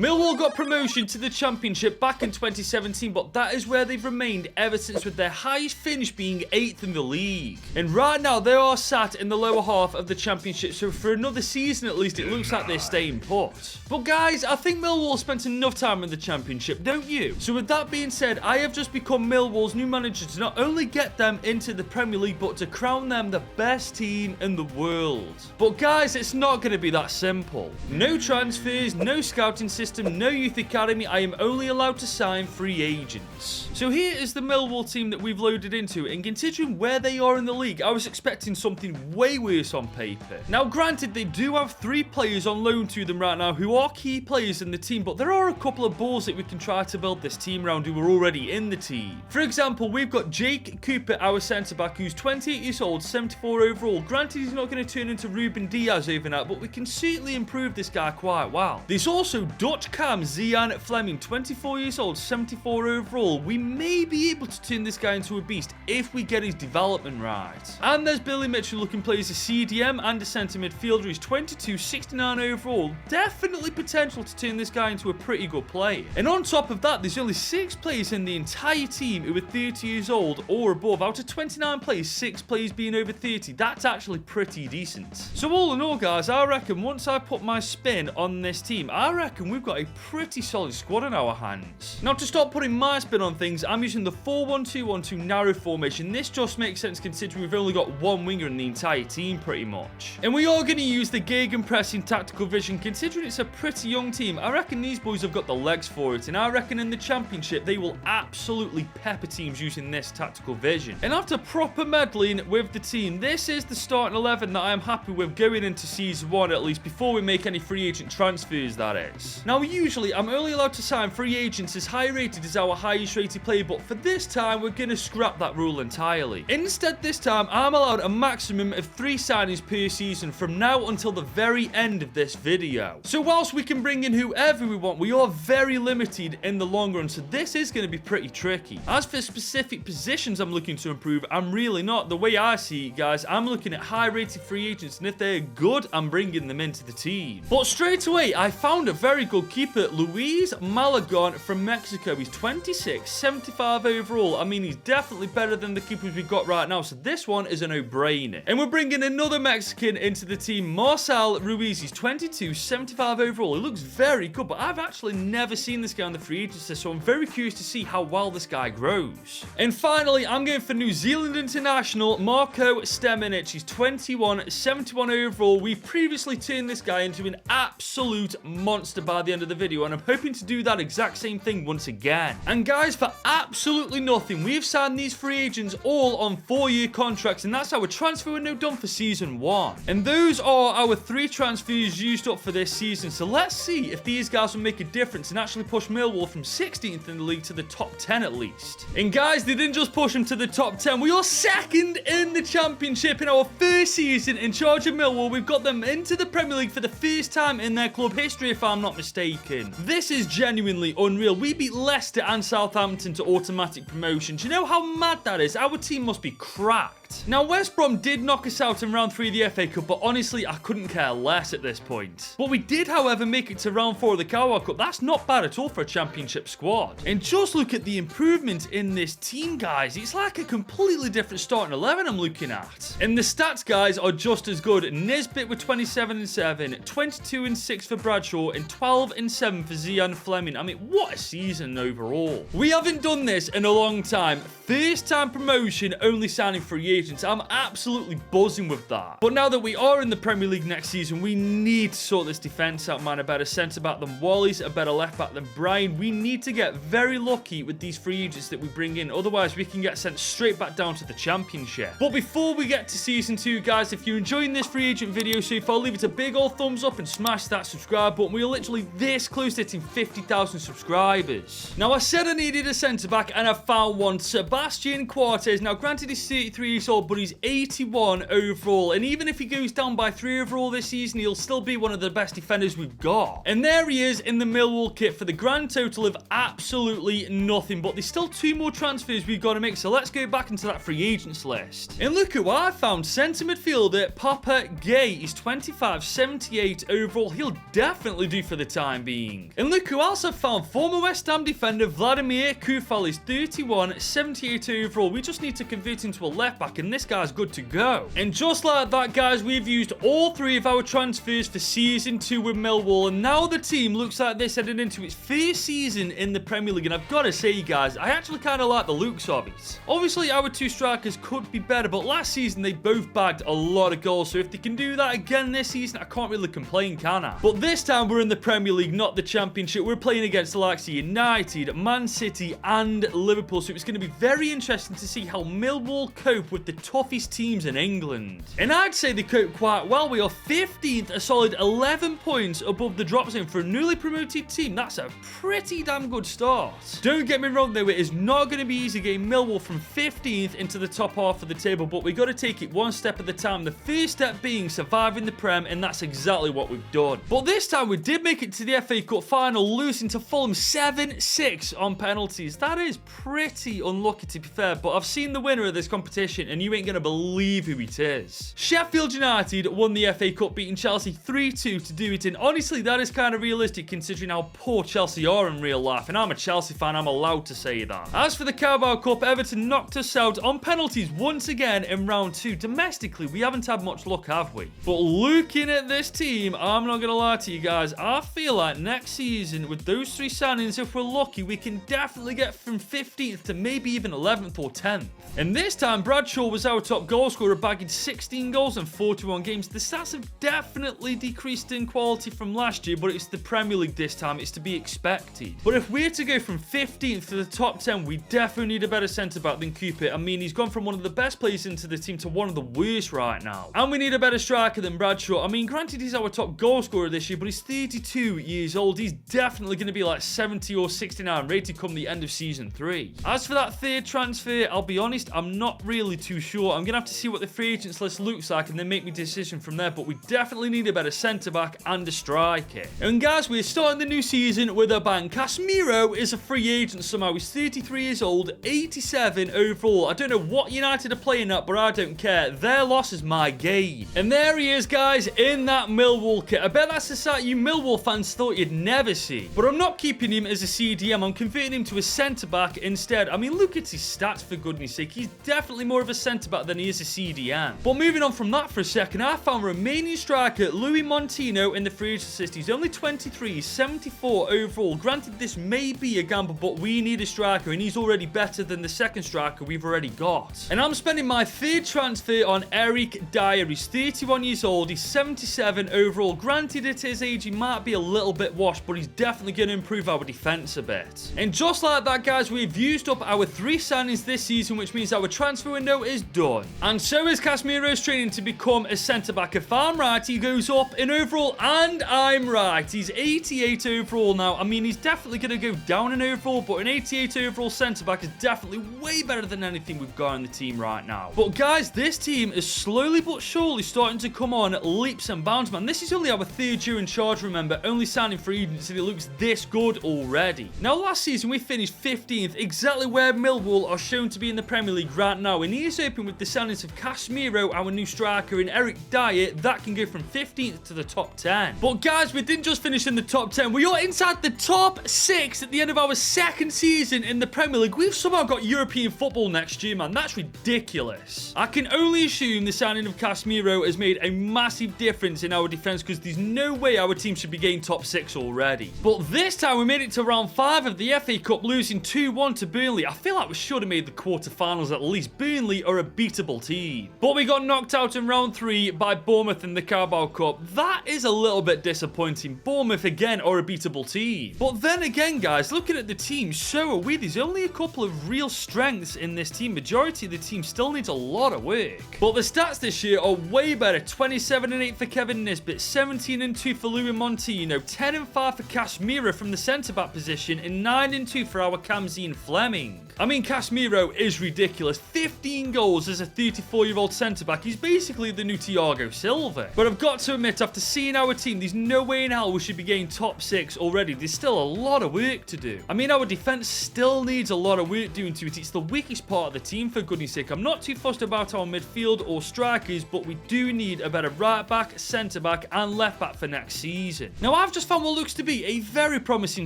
Millwall got promotion to the Championship back in 2017, but that is where they've remained ever since, with their highest finish being 8th in the league. And right now, they are sat in the lower half of the Championship, so for another season at least, it looks like they're staying put. But guys, I think Millwall spent enough time in the Championship, don't you? So with that being said, I have just become Millwall's new manager to not only get them into the Premier League, but to crown them the best team in the world. But guys, it's not going to be that simple. No transfers, no scouting system, no youth academy. I am only allowed to sign free agents. So here is the Millwall team that we've loaded into, and considering where they are in the league, I was expecting something way worse on paper. Now granted, they do have 3 players on loan to them right now who are key players in the team, but there are a couple of balls that we can try to build this team around who are already in the team. For example, we've got Jake Cooper, our centre-back, who's 28 years old, 74 overall. Granted, he's not going to turn into Ruben Diaz overnight, but we can certainly improve this guy quite well. There's also Dutch Cam Zian Fleming, 24 years old, 74 overall. We may be able to turn this guy into a beast if we get his development right. And there's Billy Mitchell, who can play as a CDM and a centre midfielder. He's 22, 69 overall. Definitely potential to turn this guy into a pretty good player. And on top of that, there's only 6 players in the entire team who are 30 years old or above. Out of 29 players, 6 players being over 30. That's actually pretty decent. So all in all, guys, I reckon once I put my spin on this team, I reckon we've got a pretty solid squad in our hands. Now, to start putting my spin on things, I'm using the 4-1-2-1-2 narrow formation. This just makes sense considering we've only got 1 winger in the entire team pretty much. And we are going to use the gegenpressing tactical vision. Considering it's a pretty young team, I reckon these boys have got the legs for it. And I reckon in the Championship, they will absolutely pepper teams using this tactical vision. And after proper meddling with the team, this is the starting 11 that I am happy with going into season 1, at least before we make any free agent transfers, that is. Now, usually I'm only allowed to sign free agents as high rated as our highest rated player, but for this time, we're going to scrap that rule entirely. Instead, this time, I'm allowed a maximum of 3 signings per season from now until the very end of this video. So whilst we can bring in whoever we want, we are very limited in the long run, so this is going to be pretty tricky. As for specific positions I'm looking to improve, I'm really not. The way I see it, guys, I'm looking at high rated free agents, and if they're good, I'm bringing them into the team. But straight away, I found a very good keeper, Luis Malagon from Mexico. He's 26, 75 overall. I mean, he's definitely better than the keepers we've got right now, so this one is a no-brainer. And we're bringing another Mexican into the team, Marcel Ruiz. He's 22, 75 overall. He looks very good, but I've actually never seen this guy on the free agents list, so I'm very curious to see how well this guy grows. And finally, I'm going for New Zealand international, Marco Stemenic. He's 21, 71 overall. We've previously turned this guy into an absolute monster by the end of the video, and I'm hoping to do that exact same thing once again. And guys, for absolutely nothing, we've signed these free agents all on 4-year contracts, and that's our transfer window done for season 1. And those are our 3 transfers used up for this season, so let's see if these guys will make a difference and actually push Millwall from 16th in the league to the top 10 at least. And guys, they didn't just push them to the top 10, we are 2nd in the Championship in our first season in charge of Millwall. We've got them into the Premier League for the first time in their club history, if I'm not mistaken. This is genuinely unreal. We beat Leicester and Southampton to automatic promotion. Do you know how mad that is? Our team must be cracked. Now, West Brom did knock us out in round 3 of the FA Cup, but honestly, I couldn't care less at this point. But we did, however, make it to round 4 of the Carabao Cup. That's not bad at all for a Championship squad. And just look at the improvement in this team, guys. It's like a completely different starting 11 I'm looking at. And the stats, guys, are just as good. Nisbet with 27-7, 22-6 for Bradshaw, and 12-7 for Zian Fleming. I mean, what a season overall. We haven't done this in a long time. First time promotion, only signing free agents. I'm absolutely buzzing with that. But now that we are in the Premier League next season, we need to sort this defence out, man. A better centre-back than Wally's, a better left-back than Brian. We need to get very lucky with these free agents that we bring in. Otherwise, we can get sent straight back down to the Championship. But before we get to season 2, guys, if you're enjoying this free agent video so far, leave it a big old thumbs up and smash that subscribe button. We are literally this close to hitting 50,000 subscribers. Now, I said I needed a centre-back, and I found one. Sebastian Cortez. Now, granted, he's 33 years old, but he's 81 overall. And even if he goes down by 3 overall this season, he'll still be one of the best defenders we've got. And there he is in the Millwall kit for the grand total of absolutely nothing. But there's still 2 more transfers we've got to make, so let's go back into that free agents list. And look who I found. Centre midfielder Papa Gay. He's 25, 78 overall. He'll definitely do for the time being. And look who else I found. Former West Ham defender Vladimir Kufal is 31, 78 overall. We just need to convert into a left back, and this guy's good to go. And just like that, guys, we've used all 3 of our transfers for season 2 with Millwall, and now the team looks like this heading into its first season in the Premier League. And I've got to say, guys, I actually kind of like the looks of it. Obviously, our 2 strikers could be better, but last season they both bagged a lot of goals, so if they can do that again this season, I can't really complain, can I? But this time we're in the Premier League, not the Championship. We're playing against the likes of United, Man City, and Liverpool, so it's going to be very interesting to see how Millwall cope with the toughest teams in England. And I'd say they cope quite well. We are 15th, a solid 11 points above the drop zone for a newly promoted team. That's a pretty damn good start. Don't get me wrong though, it is not going to be easy getting Millwall from 15th into the top half of the table, but we got to take it one step at a time. The first step being surviving the Prem, and that's exactly what we've done. But this time we did make it to the FA Cup final, losing to Fulham 7-6 on penalties. That is pretty unlucky, to be fair, but I've seen the winner of this competition and you ain't going to believe who it is. Sheffield United won the FA Cup, beating Chelsea 3-2 to do it, and honestly that is kind of realistic considering how poor Chelsea are in real life, and I'm a Chelsea fan, I'm allowed to say that. As for the Carabao Cup, Everton knocked us out on penalties once again in round 2. Domestically, we haven't had much luck, have we? But looking at this team, I'm not going to lie to you guys, I feel like next season with those 3 signings, if we're lucky, we can definitely get from 15th to maybe even 11th or 10th. And this time, Bradshaw was our top goal scorer, bagging 16 goals in 41 games. The stats have definitely decreased in quality from last year, but it's the Premier League this time. It's to be expected. But if we're to go from 15th to the top 10, we definitely need a better centre-back than Cooper. I mean, he's gone from one of the best players into the team to one of the worst right now. And we need a better striker than Bradshaw. I mean, granted, he's our top goal scorer this year, but he's 32 years old. He's definitely going to be like 70 or 69 rated come the end of season 3. As for that 3rd transfer, I'll be honest, I'm not really too sure. I'm going to have to see what the free agents list looks like and then make my decision from there, but we definitely need a better centre-back and a striker. And guys, we're starting the new season with a bang. Casemiro is a free agent somehow. He's 33 years old, 87 overall. I don't know what United are playing at, but I don't care. Their loss is my gain. And there he is, guys, in that Millwall kit. I bet that's the sight you Millwall fans thought you'd never see. But I'm not keeping him as a CDM. I'm converting him to a centre-back instead. I mean, look at his stats, for goodness sake. He's definitely more of a centre-back than he is a CDM. But moving on from that for a second, I found Romanian striker Louis Montino in the free agent list. He's only 23, 74 overall. Granted, this may be a gamble, but we need a striker, and he's already better than the second striker we've already got. And I'm spending my 3rd transfer on Eric Dyer. He's 31 years old. He's 77 overall. Granted, at his age, he might be a little bit washed, but he's definitely going to improve our defense a bit. And just like that, guys, we've used up our 3 signings this season, which means our transfer window is done. And so is Casemiro's training to become a centre-back. If I'm right, he goes up in overall, and I'm right. He's 88 overall now. I mean, he's definitely going to go down in overall, but an 88 overall centre-back is definitely way better than anything we've got in the team right now. But guys, this team is slowly but surely starting to come on leaps and bounds, man. This is only our 3rd year in charge, remember, only signing free agents, and it looks this good already. Now, last season we finished 15th, exactly where Millwall are shown to be in the Premier League right now, and he is open with the signings of Casemiro, our new striker, and Eric Dyer. That can go from 15th to the top 10. But guys, we didn't just finish in the top 10, we are inside the top 6 at the end of our 2nd season in the Premier League. We've somehow got European football next year, man. That's ridiculous. I can only assume the signing of Casemiro has made a massive difference in our defense, because there's no way our team should be getting top 6 already. But this time we made it to round 5 of the FA Cup, losing 2-1 to Burnley. I feel like we should have made the quarterfinals at least. Burnley are a beatable team. But we got knocked out in round 3 by Bournemouth in the Carabao Cup. That is a little bit disappointing. Bournemouth again are a beatable team. But then again, guys, looking at the team, so are we. There's only a couple of real strengths in this team. Majority of the team still needs a lot of work. But the stats this year are way better. 27-8 for Kevin Nisbet, 17-2 for Louis Montino, 10-5 for Casemiro from the centre-back position, and 9-2 for our Kamzine Fleming. I mean, Casemiro is ridiculous. 15 goals as a 34-year-old centre-back. He's basically the new Thiago Silva. But I've got to admit, after seeing our team, there's no way in hell we should be getting top 6 already. There's still a lot of work to do. I mean, our defence still needs a lot of work doing to it. It's the weakest part of the team, for goodness sake. I'm not too fussed about our midfield or strikers, but we do need a better right-back, centre-back, and left-back for next season. Now, I've just found what looks to be a very promising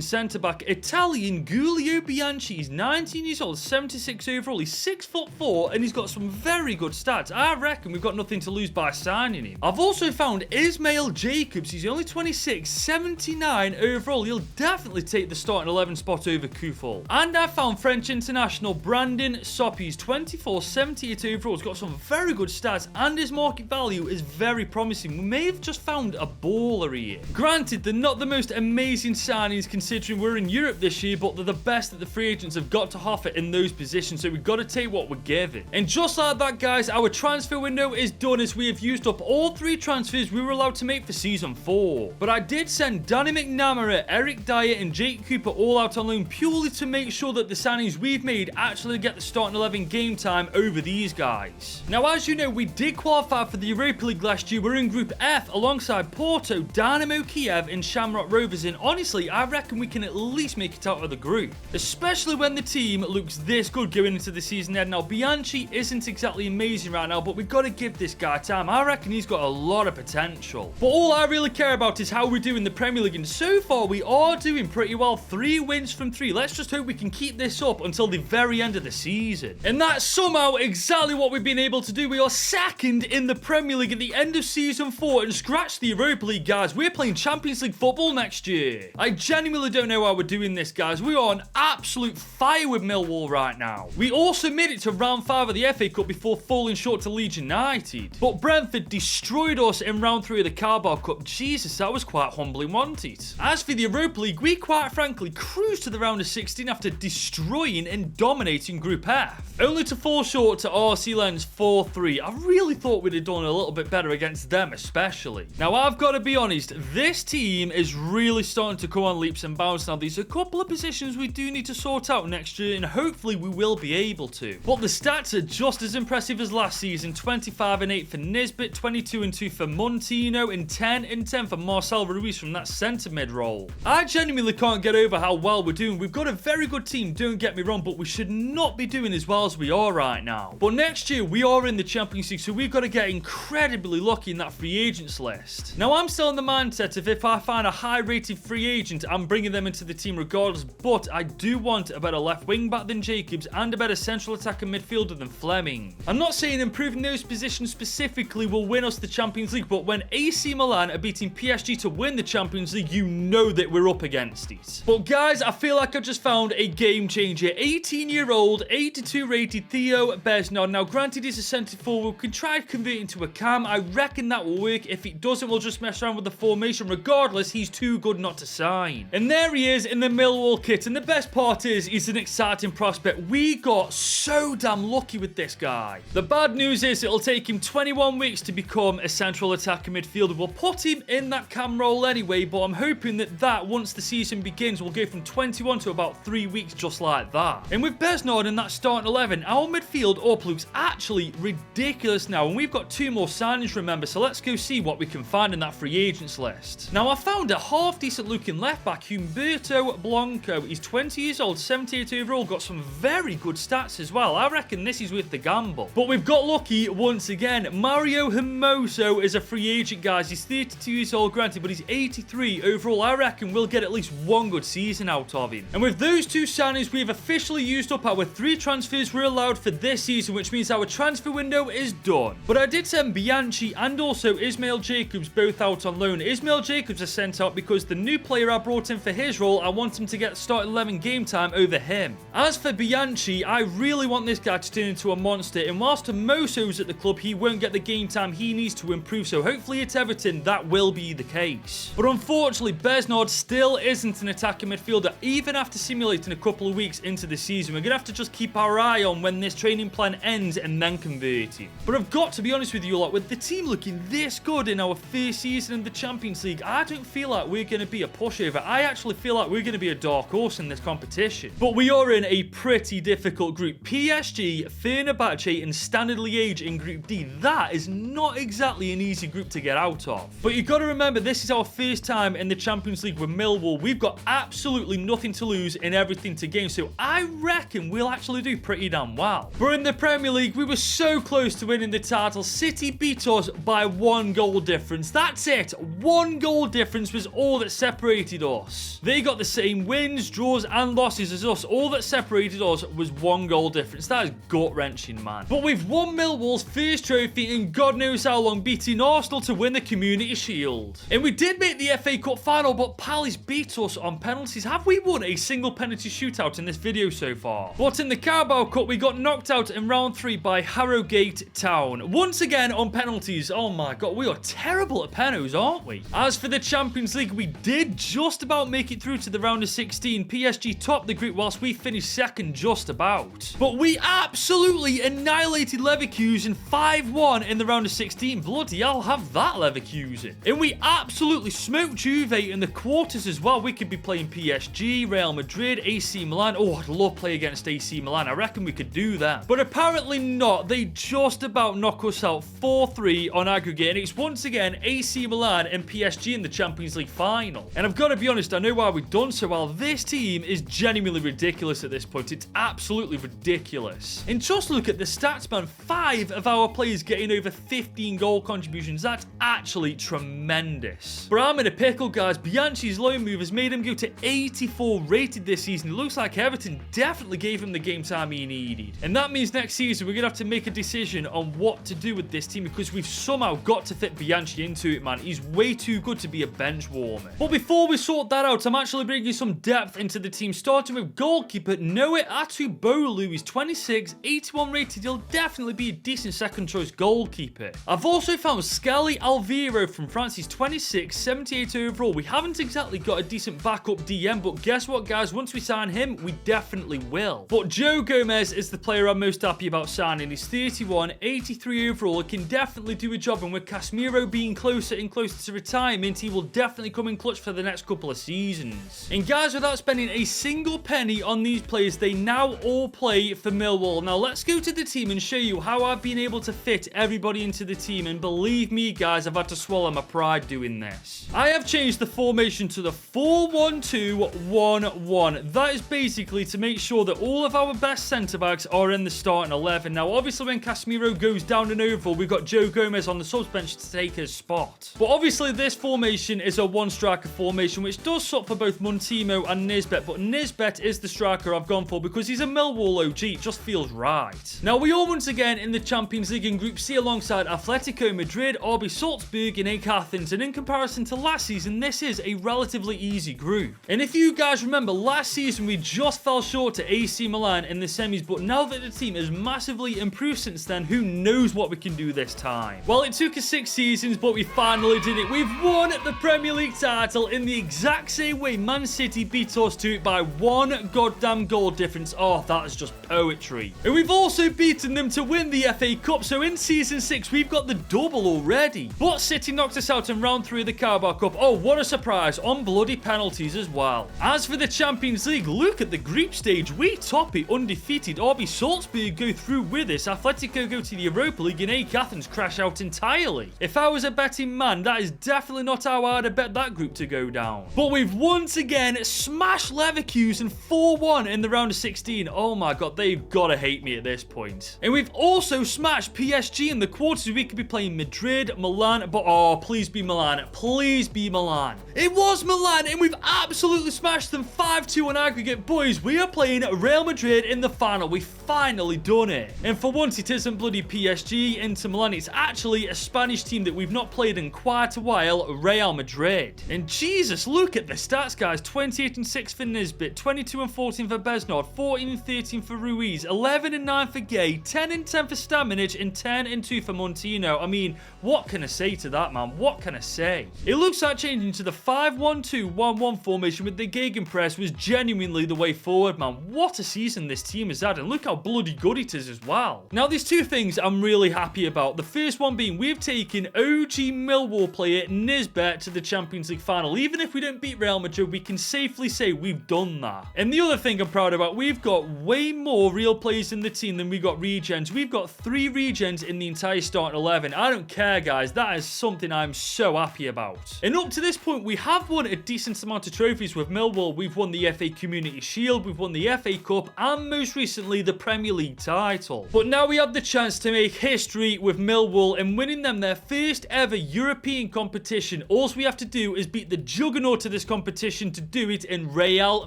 centre-back, Italian Giulio Bianchi. He's 19 years old, 76 overall. He's 6'4", and he's got some very good stats. I reckon we've got nothing to lose by signing him. I've also found Ismail Jacobs. He's only 26, 79 overall. He'll definitely take the starting 11 spot over Kufal. And I found French international Brandon Soppy. He's 24, 78 overall. He's got some very good stats, and his market value is very promising. We may have just found a baller here. Granted, they're not the most amazing signings considering we're in Europe this year, but they're the best that the free agents have got to offer in those positions, so we've got to take what we're given. And just like that, guys, our transfer window is done as we have used up all 3 transfers we were allowed to make for Season 4. But I did send Danny McNamara, Eric Dyer, and Jake Cooper all out on loan purely to make sure that the signings we've made actually get the starting 11 game time over these guys. Now, as you know, we did qualify for the Europa League last year. We're in Group F alongside Porto, Dynamo Kiev, and Shamrock Rovers, and honestly, I reckon we can at least make it out of the group, especially when the team looks this good going into the season end. Now, Bianchi isn't exactly amazing right now, but we've got to give this guy time. I reckon he's got a lot of potential. But all I really care about is how we do in the Premier League, and so far we are doing pretty well. 3 wins from 3. Let's just hope we can keep this up until the very end of the season. And that's somehow exactly what we've been able to do. We are second in the Premier League at the end of Season 4, and scratch the Europa League, guys. We're playing Champions League football next year. I genuinely don't know how we're doing this, guys. We are on absolute fire with Millwall right now. We also made it to round 5 of the FA Cup before falling short to Leeds United. But Brentford destroyed us in round 3 of the Carabao Cup. Jesus, that was quite humbling, wasn't it? As for the Europa League, we quite frankly cruised to the round of 16 after destroying and dominating Group F, only to fall short to RC Lens 4-3. I really thought we'd have done a little bit better against them especially. Now, I've got to be honest, this team is really starting to come on leaps and bounds now. There's a couple of positions we do need to sort out next year, and hopefully we will be able to. But the stats are just as impressive as last season. 25-8 for Nisbet, 22-2 for Montino, and 10-10 for Marcel Ruiz from that centre mid role. I genuinely can't get over how well we're doing. We've got a very good team, don't get me wrong, but we should not be doing as well as we are right now. But next year we are in the Champions League, so we've got to get incredibly lucky in that free agents list. Now, I'm still in the mindset of if I find a high-rated free agent, I'm bringing them into the team regardless, but I do want a better left wing back than Jacobs and a better central attacker midfielder than Fleming. I'm not saying improving those positions specifically will win us the Champions League, but when AC Milan are beating PSG to win the Champions League, you know that we're up against it. But guys, I feel like I just found a game changer. 18-year-old, 82 rated Theo Besnard. Now, granted, he's a centre forward. We can try to convert into a cam. I reckon that will work. If it doesn't, we'll just mess around with the formation. Regardless, he's too good not to sign. And there he is in the Millwall kit. And the best part is, he's an exciting prospect. We got so damn lucky with this guy. The bad news is it'll take him 21 weeks to become a central attacker midfielder. We'll put him in that cam role anyway, but I'm hoping that once the season begins, we'll go from 21 to about 3 weeks just like that. And with Besnard in that starting 11, our midfield up looks actually ridiculous now, and we've got 2 more signings, remember, so let's go see what we can find in that free agents list. Now, I found a half-decent looking left-back, Humberto Blanco. He's 20 years old, 78 overall, got some very good stats as well. I reckon this is worth the gamble. But we've got lucky once again. Mario Hermoso is a free agent, guys. He's 32 years old, granted, but he's 83 overall. I reckon we'll get at least 1 good season out of him. And with those 2 signings, we've officially used up our 3 transfers we're allowed for this season, which means our transfer window is done. But I did send Bianchi and also Ismail Jacobs both out on loan. Ismail Jacobs is sent out because the new player I brought in for his role, I want him to get starting 11 game time over him. As for Bianchi, I really want this guy to turn into a monster, and whilst Hermoso's at the club, he won't get the game time he needs to improve, so hopefully at Everton that will be the case. But unfortunately, Besnard still isn't an attacking midfielder, even after simulating a couple of weeks into the season. We're going to have to just keep our eye on when this training plan ends and then convert him. But I've got to be honest with you lot, with the team looking this good in our first season in the Champions League, I don't feel like we're going to be a pushover. I actually feel like we're going to be a dark horse in this competition. But we are in a a pretty difficult group. PSG, Fenerbahce, and Standard Liège in Group D. That is not exactly an easy group to get out of. But you've got to remember, this is our first time in the Champions League with Millwall. We've got absolutely nothing to lose and everything to gain, so I reckon we'll actually do pretty damn well. But in the Premier League, we were so close to winning the title. City beat us by 1 goal difference. That's it. 1 goal difference was all that separated us. They got the same wins, draws, and losses as us. All that separated us was 1 goal difference. That is gut-wrenching, man. But we've won Millwall's first trophy in God knows how long, beating Arsenal to win the Community Shield. And we did make the FA Cup final, but Palace beat us on penalties. Have we won a single penalty shootout in this video so far? But in the Carabao Cup, we got knocked out in round 3 by Harrogate Town. Once again on penalties. Oh my god, we are terrible at penalties, aren't we? As for the Champions League, we did just about make it through to the round of 16. PSG topped the group whilst we finished second just about. But we absolutely annihilated Leverkusen 5-1 in the round of 16. Bloody hell, have that Leverkusen. And we absolutely smoked Juve in the quarters as well. We could be playing PSG, Real Madrid, AC Milan. Oh, I'd love to play against AC Milan. I reckon we could do that. But apparently not. They just about knock us out 4-3 on aggregate. And it's once again AC Milan and PSG in the Champions League final. And I've got to be honest, I know why we've done so well. This team is genuinely ridiculous at this point. It's absolutely ridiculous. And just look at the stats, man. 5 of our players getting over 15 goal contributions. That's actually tremendous. But I'm in a pickle, guys. Bianchi's loan move has made him go to 84 rated this season. It looks like Everton definitely gave him the game time he needed. And that means next season we're going to have to make a decision on what to do with this team, because we've somehow got to fit Bianchi into it, man. He's way too good to be a bench warmer. But before we sort that out, I'm actually bringing some depth into the team, starting with goalkeeper Noah Atubolu. He's 26, 81 rated. He'll definitely be a decent second choice goalkeeper. I've also found Skelly Alviro from France. He's 26, 78 overall. We haven't exactly got a decent backup DM, but guess what, guys? Once we sign him, we definitely will. But Joe Gomez is the player I'm most happy about signing. He's 31, 83 overall. He can definitely do a job, and with Casemiro being closer and closer to retirement, he will definitely come in clutch for the next couple of seasons. And guys, without spending a single penny on these players, they now all play for Millwall. Now let's go to the team and show you how I've been able to fit everybody into the team, and believe me, guys, I've had to swallow my pride doing this. I have changed the formation to the 4-1-2-1-1. That is basically to make sure that all of our best centre-backs are in the starting 11. Now, obviously, when Casemiro goes down and overall, we've got Joe Gomez on the subs bench to take his spot. But obviously, this formation is a one-striker formation, which does suck for both Montimo and Nisbet, but Nisbet is the striker I've gone for because he's a Millwall OG. It just feels right. Now, we are once again in the Champions League in Group C alongside Atletico Madrid, RB Salzburg, and AEK Athens, and in comparison to last season, this is a relatively easy group. And if you guys remember, last season we just fell short to AC Milan in the semis, but now that the team has massively improved since then, who knows what we can do this time. Well, it took us 6 seasons, but we finally did it. We've won the Premier League title in the exact same way Man City beat us to it by 1 goddamn goal difference. Oh, that is just poetry. And we've also beaten them to win the FA Cup, so in Season 6 we've got the double already. But City knocked us out in round 3 of the Carabao Cup. Oh, what a surprise, on bloody penalties as well. As for the Champions League, look at the group stage. We top it undefeated. RB Salzburg go through with us. Atletico go to the Europa League, and AEK Athens crash out entirely. If I was a betting man, that is definitely not how I'd have bet that group to go down. But we've once again smashed Leverkusen 4-1 in the round of 16. Oh my god, they've got to hate me at this point. And we've also smashed PSG in the quarters. We could be playing Madrid, Milan, but oh, please be Milan. Please be Milan. It was Milan, and we've absolutely smashed them 5-2 on aggregate. Boys, we are playing Real Madrid in the final. We've finally done it. And for once, it isn't bloody PSG, Inter Milan. It's actually a Spanish team that we've not played in quite a while, Real Madrid. And Jesus, look at the stats, guys. 28-6 for Nisbet, 22-14 for Besnard, 14-13 for Ruiz, 11-9 for Gay, 10-10 for Stamenic, and 10-2 for Montino. I mean, what can I say to that, man? What can I say? It looks like changing to the 5-1-2-1-1 formation with the Gegenpress was genuinely the way forward, man. What a season this team has had, and look how bloody good it is as well. Now, there's 2 things I'm really happy about. The first one being we've taken OG Millwall player Nisbet to the Champions League final. Even if we don't beat Real Madrid, we can safely say we've done that. And the other thing I'm proud proud about. We've got way more real players in the team than we got regens. We've got 3 regens in the entire starting 11. I don't care, guys. That is something I'm so happy about. And up to this point, we have won a decent amount of trophies with Millwall. We've won the FA Community Shield, we've won the FA Cup, and most recently, the Premier League title. But now we have the chance to make history with Millwall and winning them their first ever European competition. All we have to do is beat the juggernaut of this competition to do it in Real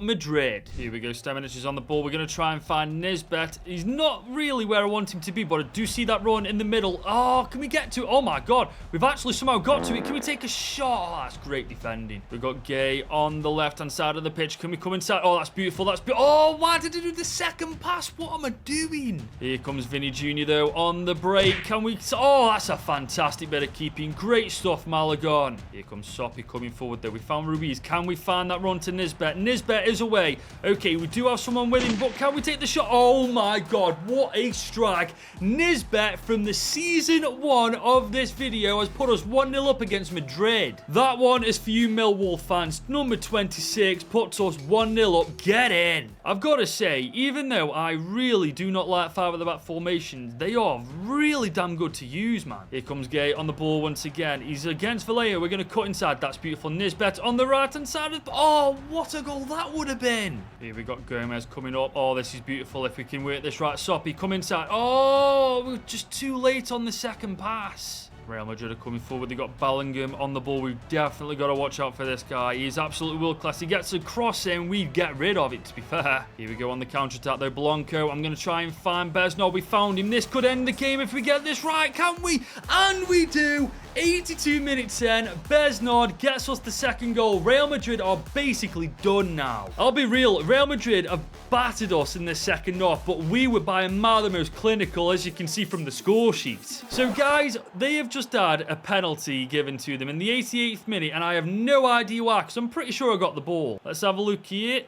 Madrid. Here we go, Stemenic is on the ball. We're going to try and find Nisbet. He's not really where I want him to be, but I do see that run in the middle. Oh, can we get to it? Oh my god, we've actually somehow got to it. Can we take a shot? Oh, that's great defending. We've got Gay on the left-hand side of the pitch. Can we come inside? Oh, that's beautiful. That's beautiful. Oh, why did I do the second pass? What am I doing? Here comes Vinny Jr. though on the break. Can we? Oh, that's a fantastic bit of keeping. Great stuff, Malagon. Here comes Soppy coming forward though. We found Ruiz. Can we find that run to Nisbet? Nisbet is away. Okay, we do have someone with him, but can we take the shot? Oh my god, what a strike. Nisbet from the season 1 of this video has put us 1-0 up against Madrid. That one is for you Millwall fans. Number 26 puts us 1-0 up. Get in. I've got to say, even though I really do not like 5 at the back formations, they are really damn good to use, man. Here comes Gay on the ball once again. He's against Vallejo. We're going to cut inside. That's beautiful. Nisbet on the right-hand side of the... Oh, what a goal that would have been. Here we got Gomez coming up. Oh, this is beautiful. If we can work this right. Soppy, come inside. Oh, we're just too late on the second pass. Real Madrid are coming forward. They got Bellingham on the ball. We've definitely got to watch out for this guy. He's absolutely world class. He gets a cross in, we get rid of it, to be fair. Here we go on the counter attack though. Blanco. I'm going to try and find Besnard. We found him. This could end the game if we get this right, can't we? And we do. 82 minutes in, Besnard gets us the second goal. Real Madrid are basically done now. I'll be real, Real Madrid have battered us in the second half, but we were by a mile the most clinical, as you can see from the score sheet. So guys, they have just had a penalty given to them in the 88th minute, and I have no idea why, because I'm pretty sure I got the ball. Let's have a look here.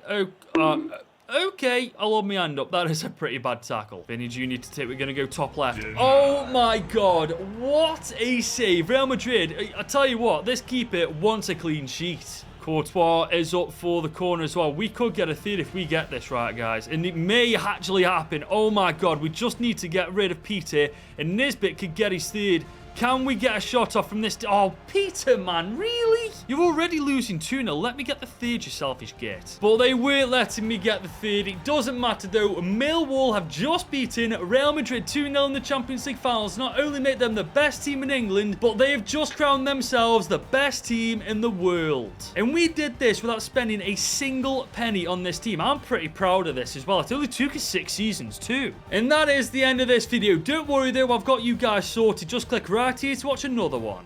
Okay, I'll hold my hand up. That is a pretty bad tackle. Vinny Jr. to take. We're going to go top left. Oh my god. What a save. Real Madrid, I tell you what, this keeper wants a clean sheet. Courtois is up for the corner as well. We could get a third if we get this right, guys. And it may actually happen. Oh my god, we just need to get rid of Peter. And Nisbet could get his third. Can we get a shot off from this? Oh, Peter, man, really? You're already losing 2-0. Let me get the third, you selfish git. But they weren't letting me get the third. It doesn't matter, though. Millwall have just beaten Real Madrid 2-0 in the Champions League finals. Not only made them the best team in England, but they have just crowned themselves the best team in the world. And we did this without spending a single penny on this team. I'm pretty proud of this as well. It only took us 6 seasons, too. And that is the end of this video. Don't worry, though. I've got you guys sorted. Just click right here to watch another one.